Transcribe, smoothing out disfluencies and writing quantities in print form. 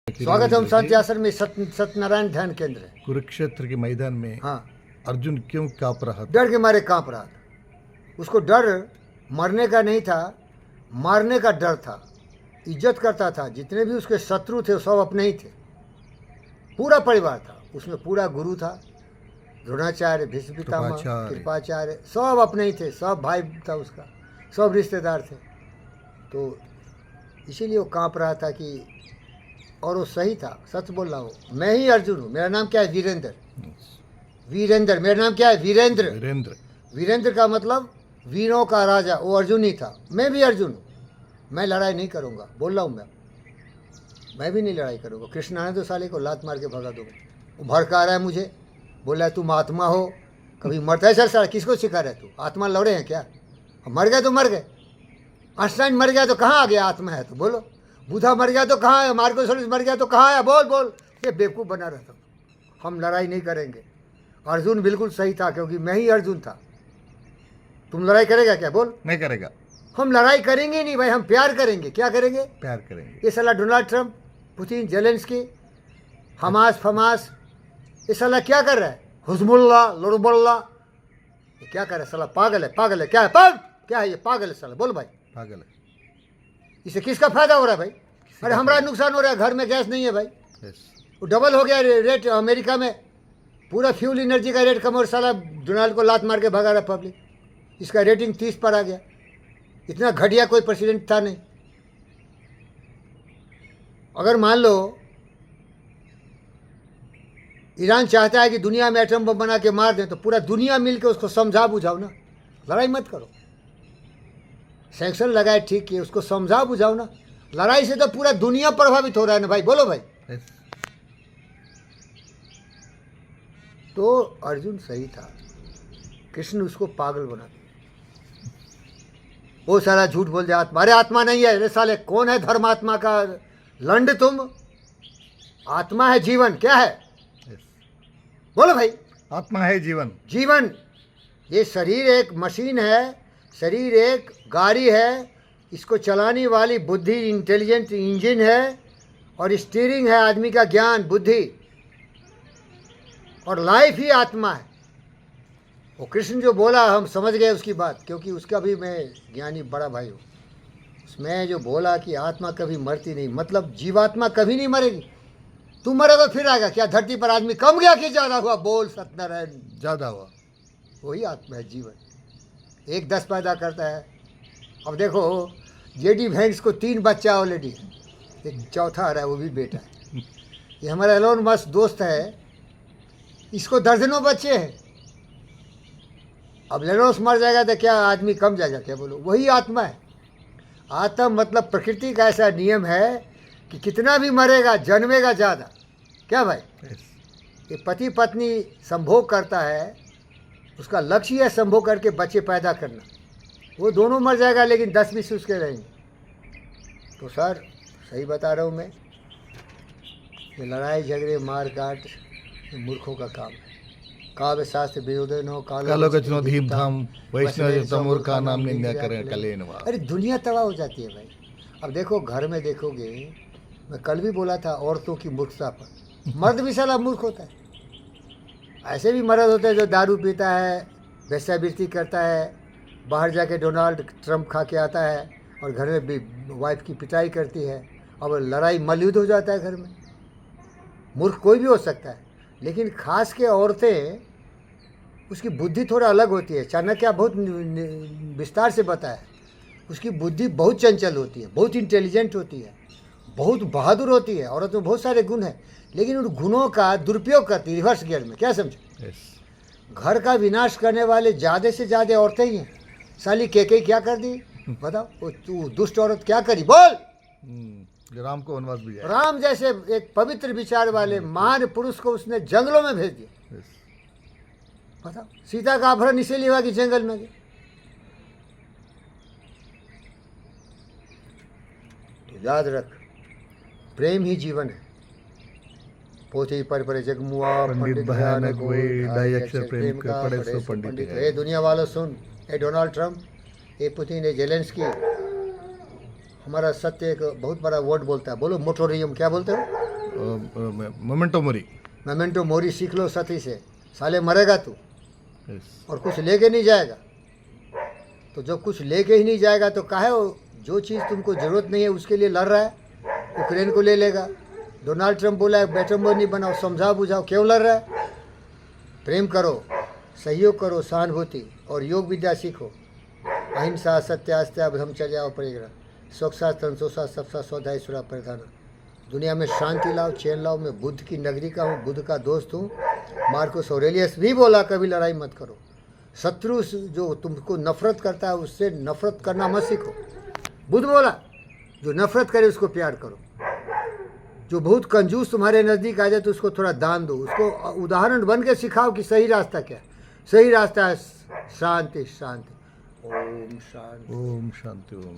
स्वागत है हम शांति आश्रम में सत्यनारायण ध्यान केंद्र है। कुरुक्षेत्र के मैदान में हाँ, अर्जुन क्यों कांप रहा था? डर के मारे कांप रहा था। उसको डर मरने का नहीं था, मारने का डर था। इज्जत करता था, जितने भी उसके शत्रु थे सब अपने ही थे। पूरा परिवार था उसमें, पूरा गुरु था, द्रोणाचार्य, भीष्म पितामह, कृपाचार्य, सब अपने ही थे, सब भाई था उसका, सब रिश्तेदार थे। तो इसीलिए वो कांप रहा था कि, और वो सही था, सच बोल रहा हूँ। मैं ही अर्जुन हूँ। मेरा नाम क्या है? वीरेंद्र। वीरेंद्र, मेरा नाम क्या है? वीरेंद्र। वीरेंद्र, वीरेंद्र का मतलब वीरों का राजा, वो अर्जुन ही था। मैं भी अर्जुन हूँ। मैं लड़ाई नहीं करूँगा, बोल रहा हूँ। मैं भी नहीं लड़ाई करूँगा। कृष्ण आने तो साले को लात मार के भगा दूँगा। वो भड़का रहा है मुझे, बोल रहा है तुम आत्मा हो, कभी मरता है? सर साला किसको सिखा रहे तू? आत्मा लौड़े हैं क्या? मर गए तो मर गए। आइंस्टाइन मर गया तो कहाँ आ गया आत्मा है? तो बोलो। बुधा मर गया तो कहाँ है? मार्कोसोलिस मर गया तो कहाँ है? बोल बोल। ये बेवकूफ़ बना रहता हूँ। हम लड़ाई नहीं करेंगे। अर्जुन बिल्कुल सही था, क्योंकि मैं ही अर्जुन था। तुम लड़ाई करेगा क्या? बोल। नहीं करेगा। हम लड़ाई करेंगे नहीं भाई, हम प्यार करेंगे। क्या करेंगे? प्यार करेंगे। ये साला Donald Trump, Putin, Zelensky, Hamas फमास, ये साला क्या कर रहा है? हुजमुल्ला, लुरबुल्ला, ये क्या कर रहा है? साला पागल है, पागल है। क्या है? क्या है ये? पागल है साला। बोल भाई, पागल है। इससे किसका फायदा हो रहा है भाई? अरे हमारा नुकसान हो रहा है। घर में गैस नहीं है भाई, वो डबल हो गया रेट अमेरिका में। पूरा फ्यूल एनर्जी का रेट कम, और साला डोनाल्ड को लात मार के भगा रहा पब्लिक। इसका रेटिंग 30 पर आ गया। इतना घटिया कोई प्रेसिडेंट था नहीं। अगर मान लो ईरान चाहता है कि दुनिया में एटम बम बना के मार दें, तो पूरा दुनिया मिलकर उसको समझा बुझाओ ना, लड़ाई मत करो। सैंक्शन लगाए ठीक है, उसको समझा बुझाओ ना। लड़ाई से तो पूरा दुनिया प्रभावित हो रहा है ना भाई। बोलो भाई। तो अर्जुन सही था, कृष्ण उसको पागल बना दिया। वो सारा झूठ बोल दिया आत्मा। अरे आत्मा नहीं है। अरे साले कौन है धर्मात्मा का लंड तुम? आत्मा है जीवन। क्या है? बोलो भाई। आत्मा है जीवन। जीवन। ये शरीर एक मशीन है, शरीर एक गाड़ी है, इसको चलाने वाली बुद्धि इंटेलिजेंट इंजन है, और स्टीयरिंग है आदमी का ज्ञान, बुद्धि, और लाइफ ही आत्मा है। वो कृष्ण जो बोला हम समझ गए उसकी बात, क्योंकि उसका भी मैं ज्ञानी बड़ा भाई हूँ। उसमें जो बोला कि आत्मा कभी मरती नहीं, मतलब जीवात्मा कभी नहीं मरेगी। तू मरेगा फिर आएगा क्या? धरती पर आदमी कम गया कि ज़्यादा हुआ? बोल सत्यनारायण। ज़्यादा हुआ। वही आत्मा है, जीवन। एक 10 पैदा करता है। अब देखो जेडी वेंस को 3 बच्चा ऑलरेडी है, एक चौथा आ रहा है, वो भी बेटा है। ये हमारा एलोन मस्क दोस्त है, इसको दर्जनों बच्चे हैं। अब लेनोस मर जाएगा तो क्या आदमी कम जाएगा क्या? बोलो। वही आत्मा है। आत्मा मतलब प्रकृति का ऐसा नियम है कि कितना भी मरेगा जन्मेगा ज़्यादा। क्या भाई? ये पति पत्नी संभोग करता है, उसका लक्ष्य है संभोग करके बच्चे पैदा करना। वो दोनों मर जाएगा, लेकिन 10-20 उसके रहेंगे। तो सर सही बता रहा हूँ मैं, ये लड़ाई झगड़े मार काट मूर्खों का काम है। काव्य शास्त्र विरोधनो कालो कचनो धीम धाम वैष्णव तमोर का नाम निंदा करें कलेनवा। अरे दुनिया तबाह हो जाती है भाई। अब देखो घर में देखोगे, मैं कल भी बोला था औरतों की मूर्खता पर। मर्द भी साला मूर्ख होता है। ऐसे भी मर्द होते हैं जो दारू पीता है, वेश्यावृत्ति करता है, बाहर जाके डोनाल्ड ट्रंप खा के आता है, और घर में भी वाइफ की पिटाई करती है, और लड़ाई मलयुद्ध हो जाता है घर में। मूर्ख कोई भी हो सकता है, लेकिन खास के औरतें, उसकी बुद्धि थोड़ा अलग होती है। चाणक्य बहुत विस्तार से बताया, उसकी बुद्धि बहुत चंचल होती है, बहुत इंटेलिजेंट होती है, बहुत बहादुर होती है। औरत में बहुत सारे गुण हैं, लेकिन उन गुणों का दुरुपयोग करती है रिवर्स गियर में। क्या समझे? घर का विनाश करने वाले ज़्यादा से ज़्यादा औरतें ही हैं। साली के क्या कर दी बताओ? वो तू दुष्ट औरत क्या करी? बोल। राम को वनवास भी जाए। राम जैसे एक पवित्र विचार वाले महान पुरुष को उसने जंगलों में भेज दिया। बताओ, सीता का अपहरण इसीलिए हुआ कि जंगल में गए। तो याद रख, प्रेम ही जीवन है। पोथी पर जगमुआ पंडित भयानक होय, ढाई अक्षर प्रेम का पढ़े सो पंडित है। दुनिया वालों सुन, ए डोनाल्ड ट्रंप, ए पुतिन, ए जेलेंस्की, हमारा सत्य एक बहुत बड़ा वर्ड बोलता है। बोलो मोटोरियम। क्या बोलते हो? मोमेंटो मोरी। मोमेंटो मोरी सीख लो सती से, साले मरेगा तू यस। और कुछ लेके नहीं जाएगा। तो जब कुछ लेके ही नहीं जाएगा तो काहे वो जो चीज़ तुमको ज़रूरत नहीं है उसके लिए लड़ रहा है। यूक्रेन को ले लेगा। डोनाल्ड ट्रंप बोला है बैटम बोर्ड नहीं बनाओ, समझाओ बुझाओ, क्यों लड़ रहा है। प्रेम करो, सहयोग करो, सहानुभूति और योग विद्या सीखो। अहिंसा सत्यास्त्या ब्रह्मचर्या और परिग्रह, स्वच्छता संतोषा सबसा सौधा ईश्वरा परिधान। दुनिया में शांति लाओ, चैन लाओ। मैं बुद्ध की नगरी का हूँ, बुद्ध का दोस्त हूँ। मार्कस ऑरेलियस भी बोला कभी लड़ाई मत करो। शत्रु जो तुमको नफरत करता है उससे नफरत करना मत सीखो। बुद्ध बोला जो नफरत करे उसको प्यार करो। जो बहुत कंजूस तुम्हारे नज़दीक आ जाए तो उसको थोड़ा दान दो। उसको उदाहरण बन के सिखाओ कि सही रास्ता क्या है। सही रास्ता है शांति शांति। ओम शांति। ओम शांति ओम।